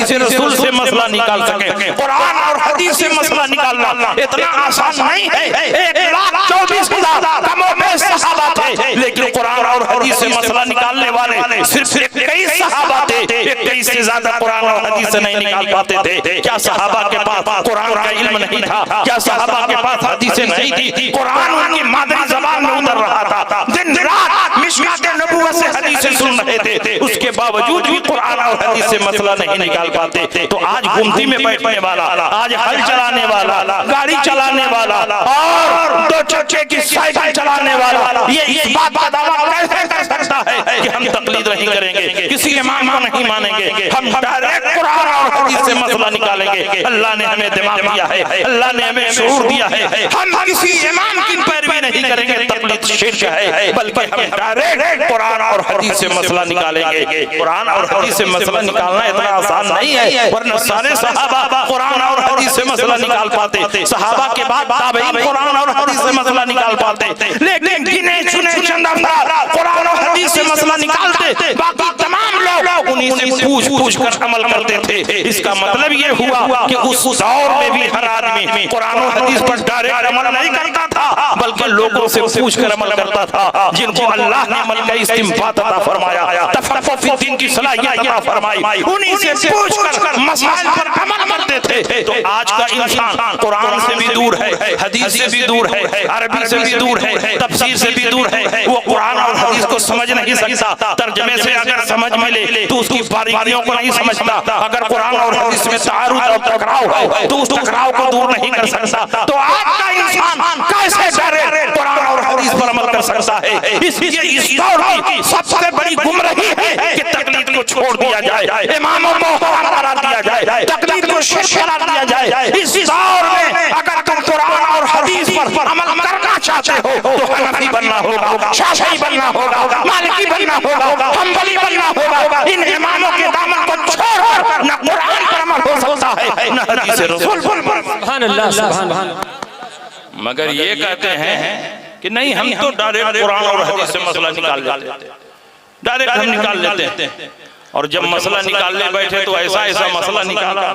हदीस रसूल से मसला निकाल सके। कुरान और हदीस से मसला निकालना इतना आसान नहीं है। 1,24,000 सहाबा थे, लेकिन कुरान और हदीस से मसला निकालने वाले सिर्फ 21 सहाबा थे। 21 से ज्यादा कुरान और हदीस से नहीं निकाल पाते थे। क्या सहाबा के पास कुरान का इल्म नहीं था? क्या सहाबा के पास हदीसें नहीं थी? कुरान उनकी मादरी ज़बान में उतर रहा था। दिन रात मिशकात नबुव्वत से हदीसें सुन रहे थे, उसके बावजूद भी कुरान और हदीस से मसला नहीं निकाल पाते। तो आज गुमती में बैठने वाला, आज हल चलाने वाला, गाड़ी चलाने वाला और 2 चक्के की साइकिल चलाने वाला ये इस बात का दावा कैसे कर सकता है कि हम तकलीद नहीं करेंगे, किसी इमाम को नहीं मानेंगे, हम डायरेक्ट कुरान और हदीस से मसला निकालेंगे? अल्लाह ने हमें दिमाग दिया है, अल्लाह ने हमें शऊर दिया है। हम किसी इमाम की पैरवी नहीं करेंगे, तकलीद शिर्क है, बल्कि हम डायरेक्ट कुरान और हदीस से मसला निकालेंगे। कुरान और हदीस से मसला निकालना इतना आसान नहीं है, वरना सारे सहाबा कुरान और हदीस से मसला निकाल पाते। सहाबा के बाद ताबईन कुरान और हदीस से मसला निकाल पाते, लेकिन गिने चुने चंद अफराद कुरान और हदीस से मसला निकालते, बाकी तमाम लोग उन्हीं से पूछ कर अमल करते थे। इसका मतलब ये हुआ कि उस दौर में भी हर आदमी कुरान और हदीस पर डायरेक्ट अमल नहीं करता था, बल्कि लोगों से पूछ कर अमल करता था, जिनको अल्लाह ने अमल का इस्तिंबात अता फरमाया, तफक्कुर फी दीन की सलाहियत अता फरमाई, उन्हीं से पूछकर मसाइल पर अमल करते थे। तो आज का इंसान कुरान से भी दूर है, हदीस से भी दूर है, अरबी से भी दूर है, तफसीर से भी दूर है। वो कुरान और हदीस को समझ नहीं सकता। तर्जमे से अगर समझ मिले तो उसकी बारीकियों को नहीं समझता। अगर कुरान और हदीस में तारुद और टकराव है तो उस टकराव को दूर नहीं कर सकता। तो आज का इंसान कैसे डायरेक्ट कुरान और हदीस पर अमल कर सकता है? इसलिए इस दौर की सबसे बड़ी गुमराही है कि तकलीद को छोड़ दिया जाए, इमामों को हराम करार दिया जाए, तकलीद को शिर्क करार दिया जाए। इस दौर में अगर तुम कुरान और हदीस पर अमल करना चाहते हो तो हनफी बनना होगा, शाफी बनना होगा, मालिकी बनना होगा, हम्बली बनना होगा। इन इमामों के दामन को छोड़कर न कुरान पर अमल हो सकता है न हदीस रसूल पर। सुभान अल्लाह, सुभान अल्लाह। मगर ये कहते हैं कि नहीं, हम तो डायरेक्ट कुरान और हदीस से मसला निकाल लेते हैं, डायरेक्ट हम निकाल लेते हैं। और जब मसला निकालने बैठे तो ऐसा मसला निकाला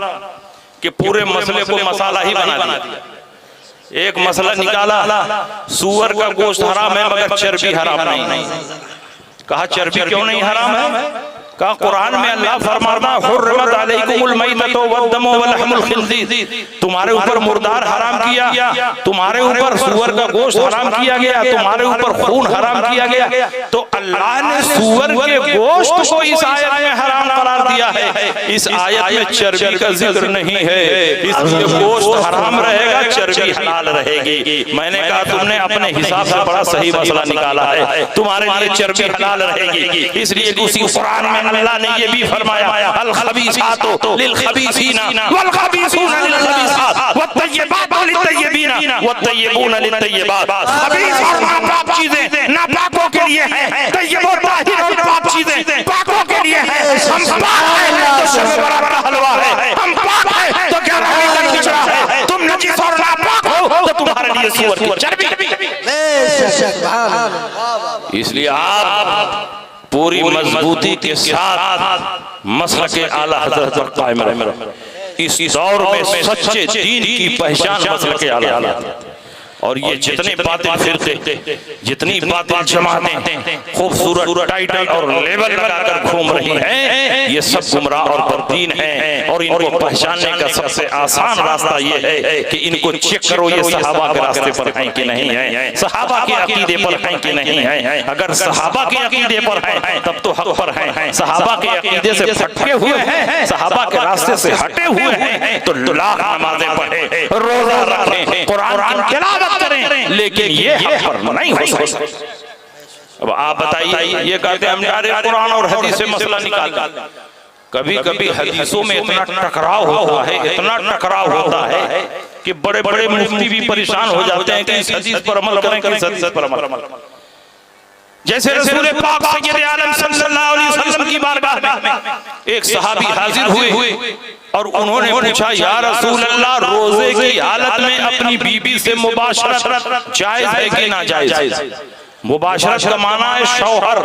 कि पूरे मसले को मसाला ही बना दिया। एक मसला निकाला, सूअर का गोश्त हराम है मगर चर्बी हराम नहीं। कहा चर्बी क्यों नहीं हराम है? कहा कुरान में अल्लाह फरमाता है हुर्रिमत अलैकुमुल मैततु वद्दमु वलहमुल खिंज़ीर, तुम्हारे ऊपर मुर्दार हराम किया, तुम्हारे ऊपर सूअर का गोश्त हराम किया गया, तुम्हारे ऊपर खून हराम किया गया। तो अल्लाह ने सूअर के गोश्त को इस आयत में हराम करार दिया है, इस आयत में चर्बी का जिक्र नहीं है, इसलिए गोश्त हराम रहेगा, चर्बी हलाल रहेगी। मैंने कहा तुमने अपने हिसाब से बड़ा सही मसला निकाला है, तुम्हारे लिए चर्बी हलाल रहेगी। इसलिए उसी कुरान में अल्लाह ने ये भी फरमाया अल खबीसातु लिल खबीसीना वल खबीसूना लिल खबीसात वत्तय्यिबातु लित तय्यिबीना वत्तय्यिबूना लित तय्यिबात। खबीस और नापाक चीजें नापाकों के लिए है, तय्यिब और ताहिर और पाक चीजें पाकों के लिए है। हम पाक हैं तो शब बरात का हलवा है, हम पाक हैं तो 11वीं का खिचड़ा है। तुम नजीस और नापाक हो तो तुम्हारे लिए सूअर की चर्बी। इसलिए आप पूरी मजबूती के साथ मसलक के आला हज़रत पर कायम रहे। इस दौर में सच्चे दीन की पहचान मसलक के आला हज़रत। और ये जितने बातें फिरके, जितनी बातें जमातें खूबसूरत टाइटल और लेबल लगाकर घूम रही हैं, ये सब गुमराह और बददीन हैं। और इनको पहचानने का सबसे आसान रास्ता ये है कि इनको चेक करो ये सहाबा के रास्ते पर हैं कि नहीं है, सहाबा के अकीदे पर हैं कि नहीं है। अगर सहाबा के अकीदे पर हैं तब तो हक पर हैं, सहाबा के अकीदे से भटके हुए हैं, सहाबा के रास्ते से हटे हुए हैं तो लाख नमाजें पढ़े, रोजा रखें, कुरान की तिलावत करें, लेकिन ये हक पर नहीं हो सकता। अब आप बताइए, ये कहते हैं हम डायरेक्ट कुरान और हदीस से मसला निकाल। कभी कभी हदीसों में इतना टकराव होता है, इतना टकराव होता है कि बड़े बड़े मुफ्ती भी परेशान हो जाते हैं कि इस हदीस पर अमल करें, कि इस हदीस पर अमल। जैसे रसूल पाक सय्यद आलम सल्लल्लाहु अलैहि वसल्लम की बारगाह में एक सहाबी हाजिर हुए और उन्होंने पूछा या रसूल अल्लाह, रोजे की हालत में अपनी बीबी से मुबाशरत जायज है कि ना जायज? मुबाशरत का माना है शौहर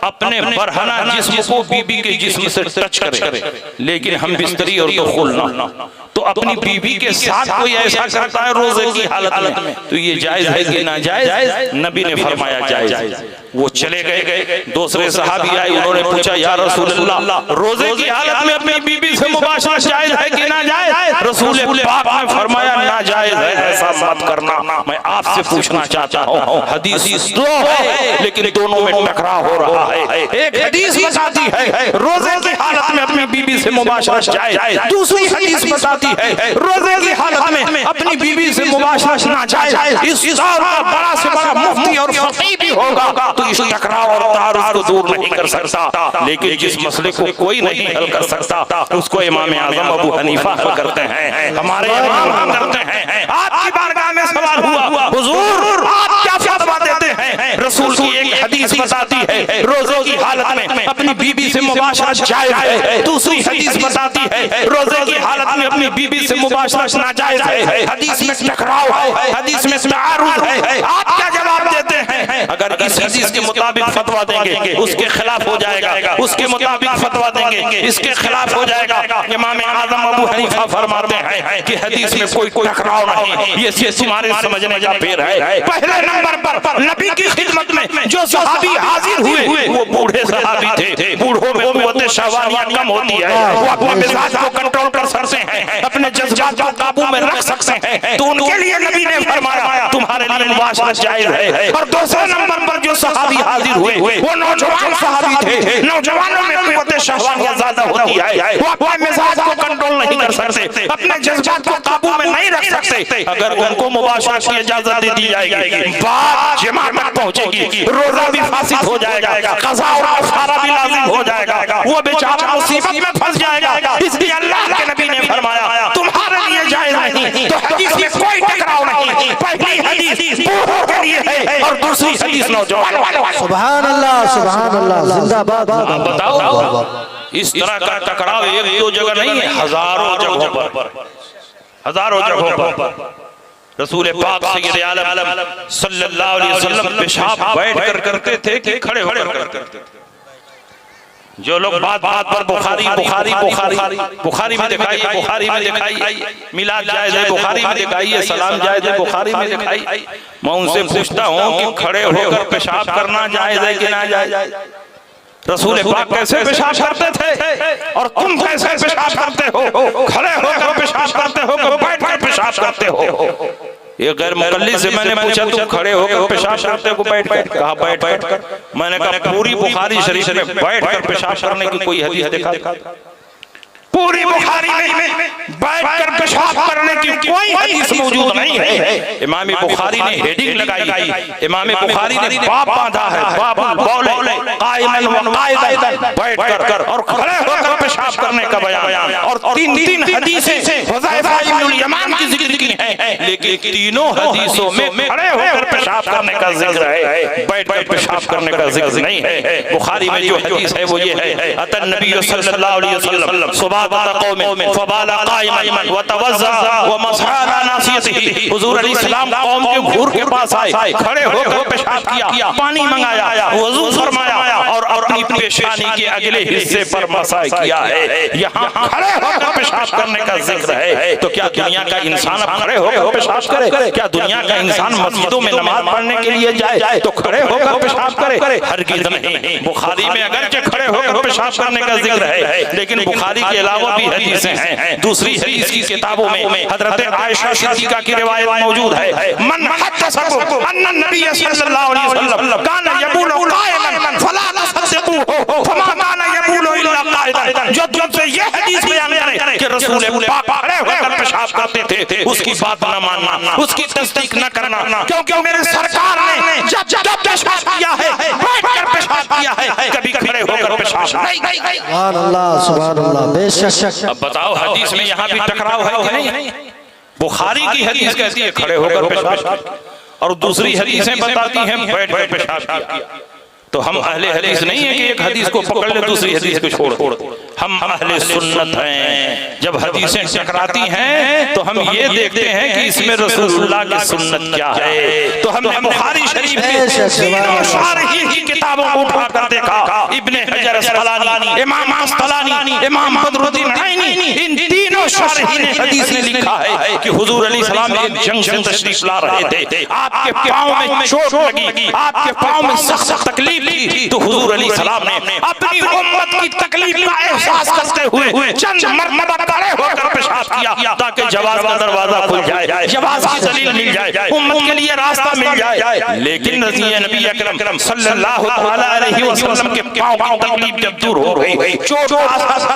अपने बरहना जिस्म को बीबी के जिस्म से टच करे, लेकिन हम बिस्तरी और तो खुलना। तो अपनी बीबी के साथ कोई ऐसा करता है रोजे की हालत में, तो ये जायज है कि ना जायज? नबी ने फरमाया जायज। वो चले गए, दूसरे सहाबी आए, उन्होंने पूछा या रसूलल्लाह रोजे की हालत में अपनी बीबी से मुबाशरत जायज है कि ना जायज? रसूल पाक ने फरमाया ना जायज है, ऐसा मत करना। मैं आपसे पूछना चाहता हूँ, हदीस दो है लेकिन दोनों में टकराव हो रहा है। एक हदीस बताती है रोजे की हालत में अपनी बीबी से मुबाशरत जायज, दूसरी हदीस बताती है रोजे की हालत में अपनी बीबी से मुबाशरत ना जायज। इस बड़ा से बड़ा मुफ्ती और फकीह भी होगा तो इस टकराव और तारुफ को दूर नहीं कर सकता। लेकिन जिस मसले को कोई नहीं हल कर सकता उसको इमाम आजम अबू हनीफा हल करते हैं, हमारे इमाम हल करते हैं। आपकी बारगाह में सवाल हुआ, हुजूर आप क्या फतवा देते हैं? रसूल की एक हदीस बताती है रोजे की हालत में अपनी बीबी से मुबाशरत जायज है, दूसरी हदीस बताती है रोजे की हालत में अपनी बीबी से मुबाशरत नाजायज है। हदीस में टकराव है, हदीस में तारुफ है, आप क्या जवाब देते हैं? अगर इस हदीस के मुताबिक फतवा देंगे उसके खिलाफ हो जाएगा, उसके मुताबिक फतवा देंगे इसके खिलाफ हो जाएगा। इमाम आजम अबू हनीफा फरमाते हैं कि हदीस में कोई टकराव नहीं, ये तुम्हारे समझने का फेर है। पहले नंबर पर नबी की खिदमत में जो सहाबी हाजिर हुए वो बूढ़े सहाबी थे। बूढ़ों में कुव्वत शहवानिया कम होती है, वो अपने मिजाज को कंट्रोल कर सकते हैं, अपने जज्बात को काबू में रख सकते हैं, तो उनके लिए नबी ने फरमाया तुम्हारे लिए मुबाशरत जायज है। और दूसरे नंबर पर जो सहाबी हाजिर हुए वो नौजवान सहाबी थे। नौजवानों में कुव्वत शहवानिया ज्यादा होती है, वो अपने मिजाज को कंट्रोल नहीं कर सकते, अपने जज्बात को काबू में नहीं रख सकते। अगर उनको मुबाशरत की इजाजत दे दी जाएगी बात जमा तक पहुंचेगी, रोजा भी फासिद हो जाएगा, कज़ा और कफ़ारा भी लाज़िम हो जाएगा, वो बेचारा मुसीबत में फंस जाएगा। इसलिए अल्लाह के नबी ने फरमाया तुम्हारे लिए जायज नहीं। तो हदीस में कोई टकराव नहीं, पहली हदीस बूढ़ों के लिए है और दूसरी हदीस नौजवान। सुभान अल्लाह, सुभान अल्लाह, जिंदाबाद। बताओ इस तरह का टकराव एक दो जगह नहीं है, हजारों जगहों पर, हजारों जगहों पर। रसूल पाक सय्यद आलम सल्लल्लाहु अलैहि वसल्लम पेशाब बैठ कर करते थे कि खड़े होकर करते थे? जो लोग बात बात पर बुखारी बुखारी बुखारी बुखारी में दिखाई, बुखारी में दिखाई, मिलाद जायज है बुखारी में दिखाई, सलाम जायज है बुखारी में दिखाई, मैं उनसे पूछता हूँ कि खड़े होकर पेशाब करना जायज है कि ना जायज? रसूल पाक कैसे पेशाब करते थे और तुम कैसे पेशाब करते हो? खड़े होकर पेशाब करते हो कि बैठ कर पेशाब करते हो? ये गैर मुकल्लिद से मैंने पूछा तुम खड़े होकर पेशाब करते हो बैठ कर? कहा बैठ कर। मैंने कहा पूरी बुखारी शरीफ में बैठ कर पेशाब करने की कोई हदीस दिखा? पूरी बुखारी में बैठकर पेशाब करने की कोई हदीस मौजूद नहीं है। इमाम बुखारी ने हेडिंग लगाई, इमाम बुखारी ने बाब बांधा है, बाबुल बौले काइमन व काइदन, बैठकर और खड़े होकर पेशाब करने का बयान। और तीन हदीसें हुज़ैफा इब्नुल यमान की जिक्र की हैं, लेकिन तीनों हदीसों में खड़े होकर पेशाब करने का जिक्र है, बैठकर पेशाब करने का जिक्र नहीं है। बुखारी में जो हदीस है वो ये है, अतन नबी सल्लल्लाहु अलैहि वसल्लम सुबह हुजूर अलैहिस्सलाम कौम के घूर के पास आए, खड़े होकर पेशाब किया, पानी मंगाया, वज़ू फरमाया और अपनी पेशानी के अगले हिस्से पर मसा किया है। यहाँ खड़े होकर पेशाब करने का जिक्र है, तो क्या दुनिया का इंसान अब खड़े होकर पेशाब करे? क्या दुनिया का इंसान मस्जिदों में नमाज पढ़ने के लिए जाए तो खड़े होकर पेशाब करे? हरगिज़ नहीं। बुखारी में अगर खड़े होकर पेशाब करने का जिक्र है, लेकिन बुखारी के अलावा भी हदीसें हैं। दूसरी हदीस की किताबों में हजरत आयशा सिद्दीका की रिवायत मौजूद है, मन हदसकुम अन्ना नबी सल्लल्लाहु अलैहि वसल्लम काना यबूलु काइमन फला तसद्दुकू फमा काना यबूलु इल्ला काइदन। जब से ये हदीस बयान करे कि रसूल पाक खड़े होकर पेशाब करते थे, उसकी बात न मानना, उसकी तस्दीक न करना, क्योंकि मेरे सरकार ने जब पेशाब किया है बैठकर पेशाब किया है, कभी खड़े होकर पेशाब नहीं। सुभान अल्लाह, सुभान अल्लाह, बेशक। अब बताओ हदीस में यहाँ भी टकराव है कि नहीं? बुखारी की हदीस कहती है खड़े होकर पेशाब, और दूसरी हदीसें बताती हैं बैठ कर पेशाब किया। तो हम अहले हदीस नहीं है कि एक हदीस को पकड़ ले दूसरी हदीस को छोड़ दे। हम अहले सुन्नत हैं। जब हदीसें टकराती हैं तो हम ये देखते हैं कि इसमें रसूलुल्लाह की सुन्नत क्या है। तो हमने बुखारी शरीफ की तीनों शारही की किताबों को उठाकर देखा, इब्ने हजर अस्कलानी, इमाम अस्कलानी, इमाम बदरुद्दीन आइनी, इन तीनों शारही ने हदीस में लिखा है कि हुजूर अलैहि सलाम एक जंग से तशरीफ ला रहे थे, आपके पांव में चोट लगी, आपके पांव में सख्त तकलीफ थी, तो हुजूर अलैहि सलाम ने अपनी उम्मत की तकलीफ का एहसास करते हुए चंद मरतबा खड़े होकर पेशाब किया ताकि जवाज का दरवाजा खुल जाए, जवाज की दलील मिल जाए, उम्मत के लिए रास्ता मिल जाए। लेकिन नबी अकरम सल्लल्लाहु अलैहि वसल्लम के पांव की तकलीफ जब दूर हो गई, चोट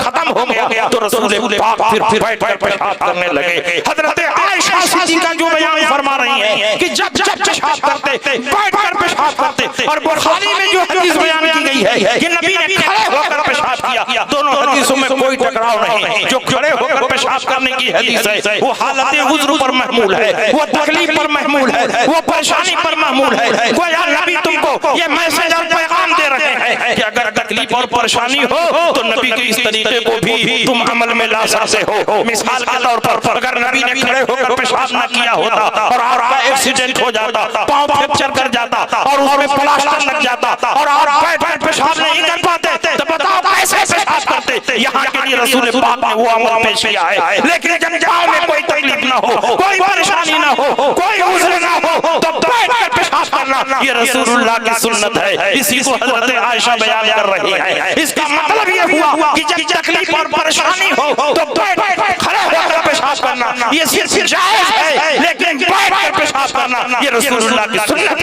खत्म हो गया, तो रसूल पाक फिर बैठ कर पेशाब करने लगे। हजरत आयशा सिद्दीका जो बयान फरमा रही हैं कि जब पेशाब करते बैठ कर पेशाब करते, और बुखारी में जो हदीस बयान की गई है कि नबी ने खड़े होकर पेशाब किया, दोनों हदीसों में कोई टकराव नहीं। जो खड़े होकर पेशाब करने की हदीस है वो हालत उज़्र पर महमूल है, वो तकलीफ पर महमूल है, वो परेशानी पर महमूल है। गोया नबी तुमको ये मैसेज और पैगाम दे रहे हैं कि अगर तकलीफ और परेशानी हो तो नबी के इस तरीके को भी तुम अमल में ला सकते हो। मिसाल के तौर पर अगर नबी ने खड़े होकर पेशाब न किया होता और आपका एक्सीडेंट हो जाता, पांव फ्रैक्चर कर जाता और उसमें प्लास्टर लग जाता और आप बैठ पेशाब नहीं कर पाते, तो बताओ कैसे पेशाब करते। यहाँ के लिए रसूल पाक ने वो अमल पेश किया है। लेकिन जब जाओ में कोई तकलीफ ना हो, कोई परेशानी ना हो, कोई उज़्र ना हो, तो बैठ कर पेशाब करना ये रसूलुल्लाह की सुन्नत है। इसी को हज़रत आयशा बयान कर रही है। इसका मतलब ये हुआ कि जब तकलीफ और परेशानी हो तो बैठ खड़े होकर पेशाब करना ये सिर्फ जायज है, लेकिन बैठ कर पेशाब करना ये रसूलुल्लाह की सुन्नत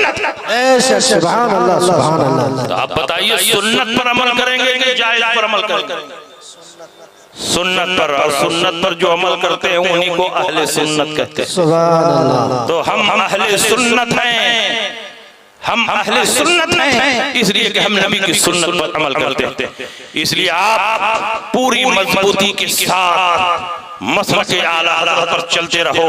है। सुभान अल्लाह, सुभान अल्लाह। तो आप बताइए सुन्नत पर अमल करेंगे कि जायज पर अमल करेंगे? सुन्नत पर, और सुन्नत पर जो अमल करते हैं उन्हीं को अहले सुन्नत कहते हैं। सुभान अल्लाह। तो हम अहले सुन्नत हैं, हम अहले सुन्नत हैं इसलिए कि हम नबी की सुन्नत पर अमल करते हैं। इसलिए आप पूरी मजबूती के साथ मसलके आला हज़रत पर चलते रहो।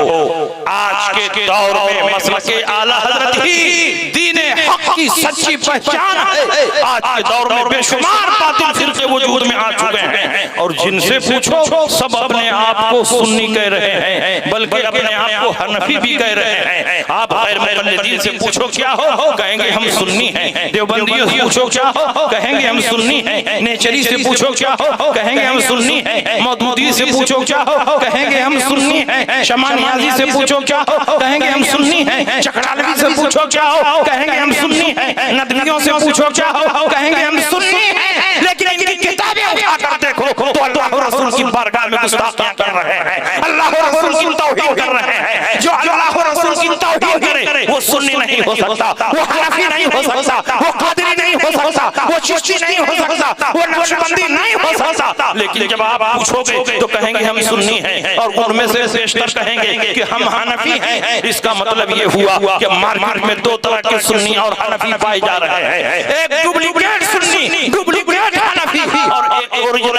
आज के दौर में मसलके आला हज़रत ही दीने हक की सच्ची पहचान है। आज के दौर में बेशुमार बातिल फिरके वजूद में आ चुके हैं और जिनसे पूछो सब अपने आप को सुन्नी कह रहे हैं, बल्कि अपने आप को हनफी भी कह रहे हैं। आप गैर मुक़ल्लिदीन से पूछो क्या हो, कहेंगे हम सुन्नी हैं। देवबंदियों से पूछो क्या हो, कहेंगे हम सुन्नी हैं। नेचरी से पूछो क्या हो, कहेंगे हम सुन्नी हैं। मौदूदी से पूछो क्या हो, कहेंगे हम सुन्नी हैं। शमानियाजी से पूछो क्या हो, कहेंगे हम सुन्नी हैं। चकड़ालवी से पूछो क्या हो, कहेंगे हम सुन्नी हैं। नदवियों से पूछो क्या हो, कहेंगे हम सुन्नी हैं। लेकिन इनकी किताबें उठाकर देखो तो अल्लाह और रसूल की बारगाह में गुस्ताखियां कर रहे हैं, अल्लाह और रसूल की तौहीन कर रहे हैं। जो अल्लाह और रसूल की तौहीन करे वो सुन्नी नहीं हो सकता, वो हनफी नहीं हो सकता, वो कादरी नहीं हो सकता, वो चिश्ती नहीं हो सकता, वो नक्शबंदी नहीं हो सकता। लेकिन जब आप पूछोगे तो कहेंगे हम सुन्नी हैं, और उनमें से बेशतर कहेंगे कि हम हनफी हैं। इसका मतलब ये हुआ कि मार्केट में दो तरह के सुन्नी और हनफी पाए जा रहे हैं। एक डुप्लीकेट